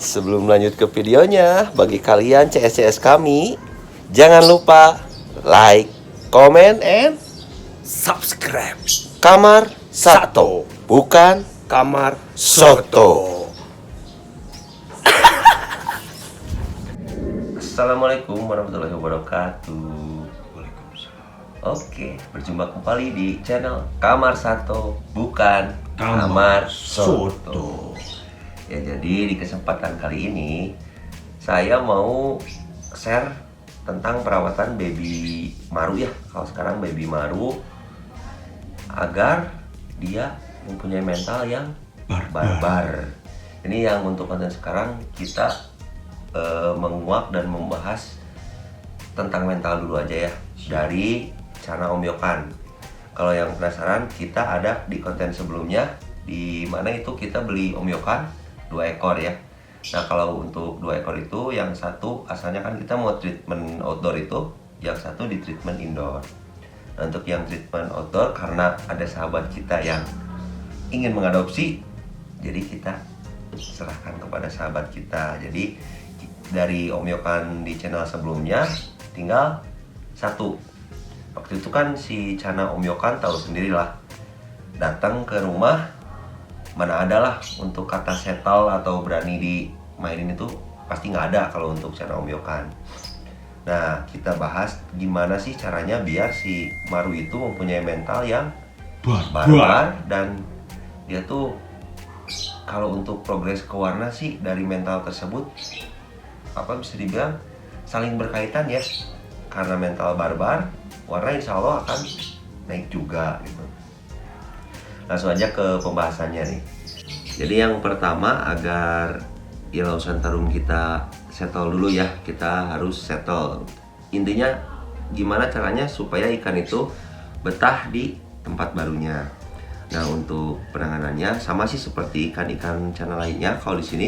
Sebelum lanjut ke videonya, bagi kalian CS kami, jangan lupa like, comment, and Subscribe Kamar Sato, bukan Kamar Soto. Assalamualaikum warahmatullahi wabarakatuh. Oke, berjumpa kembali di channel Kamar Sato, bukan Kamar Soto. Ya, jadi di kesempatan kali ini saya mau share tentang perawatan baby Maru ya. Kalau sekarang baby Maru agar dia mempunyai mental yang barbar. Ini yang untuk konten sekarang kita menguak dan membahas tentang mental dulu aja ya, dari channel Om Yokan. Kalau yang penasaran, kita ada di konten sebelumnya di mana itu kita beli Om Yokan 2 ekor ya. Nah, kalau untuk 2 ekor itu, yang satu asalnya kan kita mau treatment outdoor itu, yang satu di treatment indoor. Nah, untuk yang treatment outdoor karena ada sahabat kita yang ingin mengadopsi, jadi kita serahkan kepada sahabat kita. Jadi dari Om Yokan di channel sebelumnya tinggal satu. Waktu itu kan si channel Om Yokan tahu sendirilah, datang ke rumah mana ada lah untuk kata settle atau berani dimainin itu pasti nggak ada kalau untuk channel Om Yokan. Nah, kita bahas gimana sih caranya biar si Maru itu mempunyai mental yang barbar, dan dia tuh kalau untuk progres ke warna sih dari mental tersebut apa bisa dibilang saling berkaitan ya, karena mental barbar warna insya Allah akan naik juga gitu. Langsung aja ke pembahasannya nih. Jadi yang pertama, agar yellow santarum kita settle dulu ya, kita harus settle. Intinya gimana caranya supaya ikan itu betah di tempat barunya. Nah, untuk penanganannya sama sih seperti ikan-ikan channel lainnya. Kalau di sini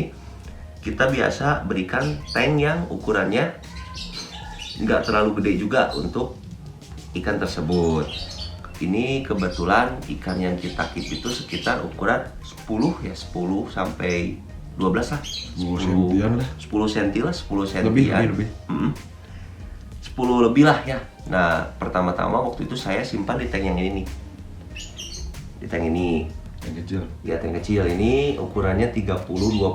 kita biasa berikan tank yang ukurannya nggak terlalu gede juga untuk ikan tersebut. Ini kebetulan ikan yang kita keep itu sekitar ukuran 10 ya, 10 sampai 12 lah. 10 cm lah, 10 cm. Lebih. 10 lebih lah ya. Nah, pertama-tama waktu itu saya simpan di tank yang ini nih. Di tank ini. Yang kecil. Ya, tank kecil ini ukurannya 30 20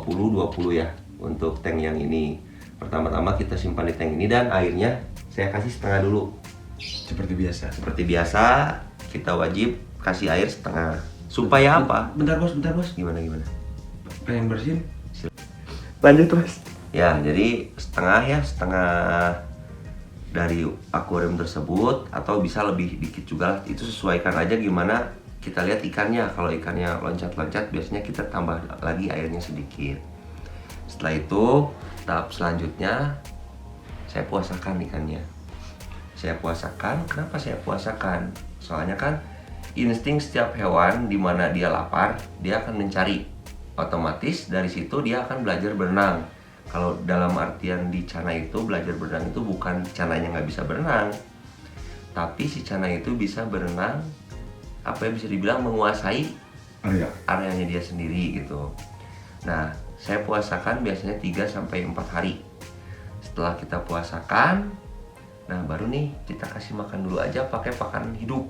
ya. Untuk tank yang ini. Pertama-tama kita simpan di tank ini dan airnya saya kasih setengah dulu. Seperti biasa. Seperti biasa, kita wajib kasih air setengah. Supaya apa? Bentar bos. Gimana? Pengen bersihin. Lanjut mas. Ya, jadi setengah dari akuarium tersebut, atau bisa lebih dikit juga lah. Itu sesuaikan aja gimana kita lihat ikannya. Kalau ikannya loncat-loncat, biasanya kita tambah lagi airnya sedikit. Setelah itu, tahap selanjutnya saya puasakan ikannya. Saya puasakan. Kenapa saya puasakan? Soalnya kan insting setiap hewan di mana dia lapar, dia akan mencari. Otomatis dari situ dia akan belajar berenang. Kalau dalam artian di Cana itu belajar berenang itu bukan Cananya nggak bisa berenang, tapi si Cana itu bisa berenang, apa ya, bisa dibilang menguasai areanya dia sendiri gitu. Nah, saya puasakan biasanya 3-4 hari. Setelah kita puasakan, nah baru nih kita kasih makan dulu aja pakai pakan hidup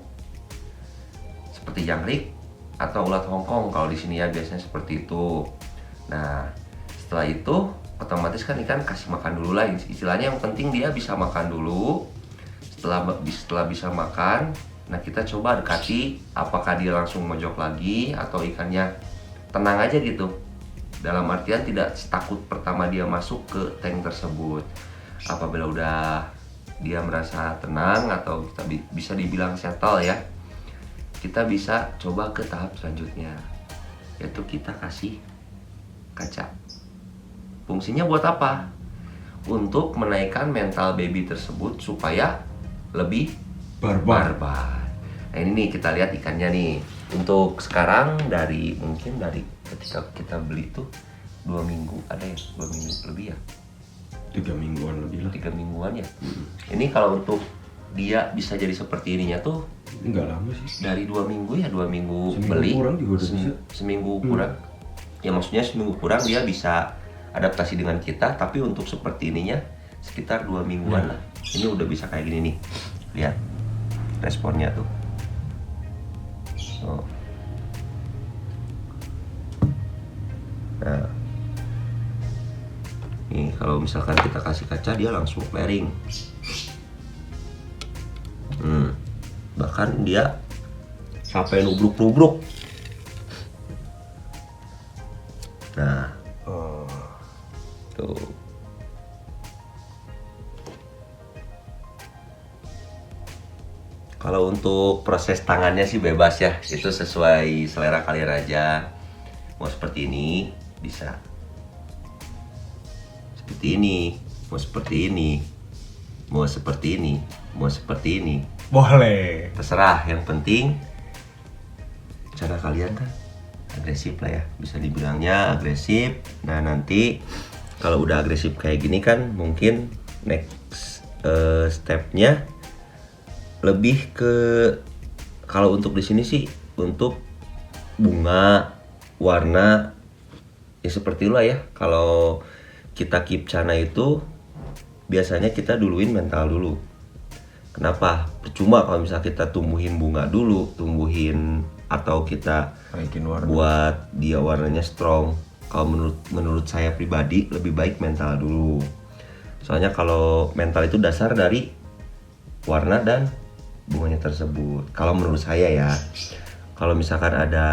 seperti jangkrik atau ulat Hongkong kalau di sini ya, biasanya seperti itu. Nah, setelah itu otomatis kan ikan kasih makan dulu lah, istilahnya yang penting dia bisa makan dulu. Setelah bisa makan, nah kita coba dekati apakah dia langsung mojok lagi atau ikannya tenang aja gitu. Dalam artian tidak takut pertama dia masuk ke tank tersebut. Apabila udah dia merasa tenang atau kita bisa dibilang settle ya, kita bisa coba ke tahap selanjutnya, yaitu kita kasih kaca. Fungsinya buat apa? Untuk menaikkan mental baby tersebut supaya lebih barbar. Nah, ini nih kita lihat ikannya nih. Untuk sekarang mungkin dari ketika kita beli tuh 2 minggu, ada ya 2 minggu lebih ya, 3 mingguan lebih lah. 3 mingguan ya. Ini kalau untuk dia bisa jadi seperti ininya tuh Enggak lama sih. dari 2 minggu ya, 2 minggu Seminggu beli kurang juga udah bisa. seminggu kurang ya, maksudnya seminggu kurang dia bisa adaptasi dengan kita, tapi untuk seperti ininya sekitar 2 mingguan lah. Ini udah bisa kayak gini nih. Lihat responnya tuh. Oh. Nah, nih kalau misalkan kita kasih kaca dia langsung flaring. Bahkan dia sampai nubruk-nubruk. Nah, tuh. Kalau untuk proses tangannya sih bebas ya, itu sesuai selera kalian aja. Mau seperti ini bisa, seperti ini, mau seperti ini, mau seperti ini, mau seperti ini. Boleh. Terserah, yang penting cara kalian kan agresif lah ya, bisa dibilangnya agresif. Nah nanti kalau udah agresif kayak gini kan mungkin next stepnya lebih ke, kalau untuk di sini sih untuk bunga warna ya seperti itulah ya. Kalau kita keep cana itu biasanya kita duluin mental dulu. Kenapa? Percuma kalau misalnya kita tumbuhin bunga dulu, tumbuhin atau kita Naikin warna. buat dia warnanya strong. Kalau menurut saya pribadi lebih baik mental dulu. Soalnya kalau mental itu dasar dari warna dan bunganya tersebut. Kalau menurut saya ya. Kalau misalkan ada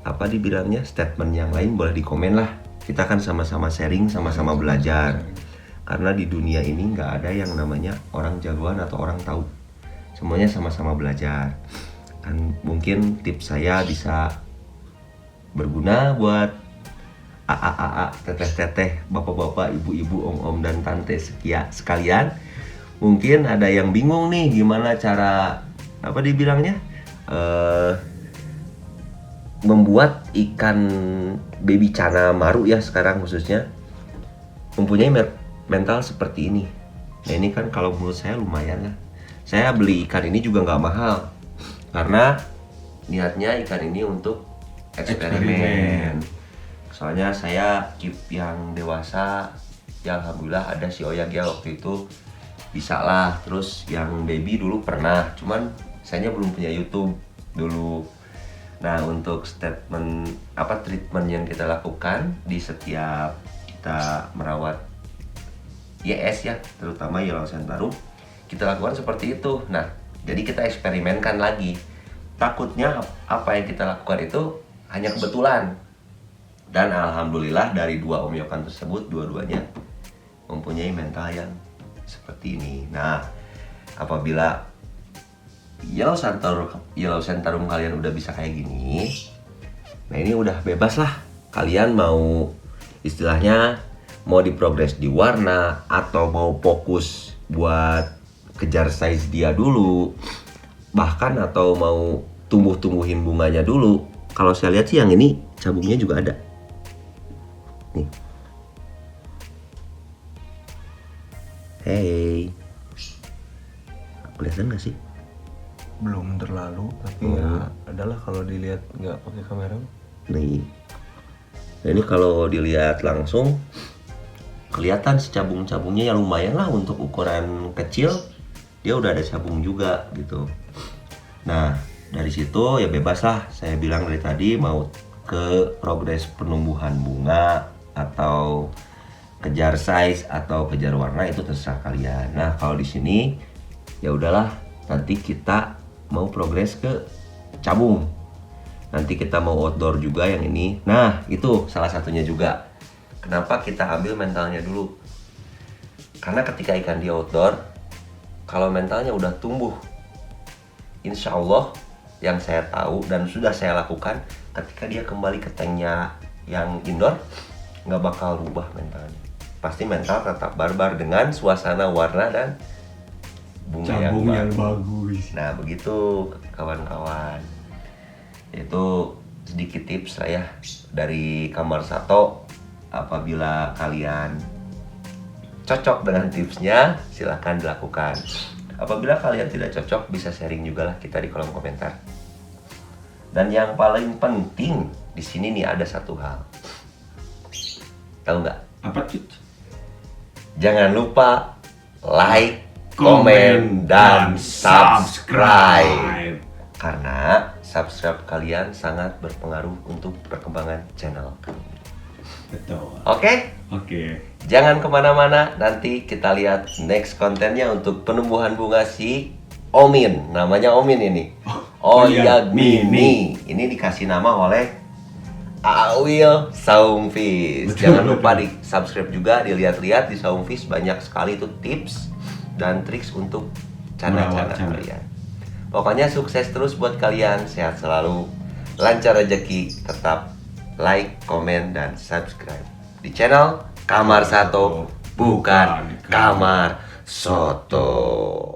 apa dibilangnya statement yang lain boleh di komen lah. Kita kan sama-sama sharing, sama-sama belajar. Karena di dunia ini nggak ada yang namanya orang jagoan atau orang tahu. Semuanya sama-sama belajar. Kan mungkin tips saya bisa berguna buat AA, teteh-teteh, bapak-bapak, ibu-ibu, om-om dan tante sekalian. Mungkin ada yang bingung nih gimana cara apa dibilangnya membuat ikan baby cana maru ya sekarang khususnya mempunyai mental seperti ini. Nah ini kan kalau menurut saya lumayan lah. Saya beli ikan ini juga nggak mahal karena niatnya ikan ini untuk eksperimen. Soalnya saya keep yang dewasa ya alhamdulillah ada si Oyak ya waktu itu bisa lah. Terus yang baby dulu pernah, cuman saya belum punya YouTube dulu. Nah untuk treatment yang kita lakukan di setiap kita merawat YS ya, terutama Yellow Centarum, kita lakukan seperti itu. Nah jadi kita eksperimenkan lagi. Takutnya apa yang kita lakukan itu hanya kebetulan. Dan alhamdulillah dari 2 omyokan tersebut dua-duanya mempunyai mental yang seperti ini. Nah, apabila Yellow Centarum kalian udah bisa kayak gini, nah ini udah bebas lah. Kalian mau istilahnya mau diprogres di warna atau mau fokus buat kejar size dia dulu, bahkan atau mau tumbuhin bunganya dulu. Kalau saya lihat sih yang ini cabungnya juga ada. Nih. Hey, kelihatan nggak sih? Belum terlalu, tapi ya adalah kalau dilihat nggak pakai kamera. Nih, nah ini kalau dilihat langsung kelihatan si cabung-cabungnya yang lumayan lah untuk ukuran kecil. Dia udah ada cabung juga gitu. Nah dari situ ya bebas lah. Saya bilang dari tadi mau ke progres penumbuhan bunga atau kejar size atau kejar warna itu terserah kalian. Nah kalau di sini ya udahlah, nanti kita mau progres ke cabung. Nanti kita mau outdoor juga yang ini. Nah itu salah satunya juga kenapa kita ambil mentalnya dulu. Karena ketika ikan di outdoor, kalau mentalnya udah tumbuh, insya Allah yang saya tahu dan sudah saya lakukan, ketika dia kembali ke tanknya yang indoor nggak bakal rubah mentalnya. Pasti mental tetap barbar dengan suasana warna dan bunga Cabung yang yang bagus. Nah begitu kawan-kawan. Itu sedikit tips lah ya dari Kamar Sato. Apabila kalian cocok dengan tipsnya, silahkan dilakukan. Apabila kalian tidak cocok, bisa sharing juga lah kita di kolom komentar. Dan yang paling penting di sini nih ada satu hal. Tahu nggak? Apa tuh? Jangan lupa like, komen, dan subscribe. Karena subscribe kalian sangat berpengaruh untuk perkembangan channel kami. Betul. Oke? Oke. Jangan kemana-mana, nanti kita lihat next kontennya untuk penumbuhan bunga si Omin. Namanya Omin ini. Oyak Mini. Ini dikasih nama oleh Awil Saungfish. Jangan lupa di subscribe juga, dilihat-lihat di Saungfish banyak sekali tuh tips dan triks untuk cara-cara kalian. Pokoknya sukses terus buat kalian, sehat selalu, lancar rezeki, tetap like, komen, dan subscribe di channel Kamar Sato, bukan Kamar Soto.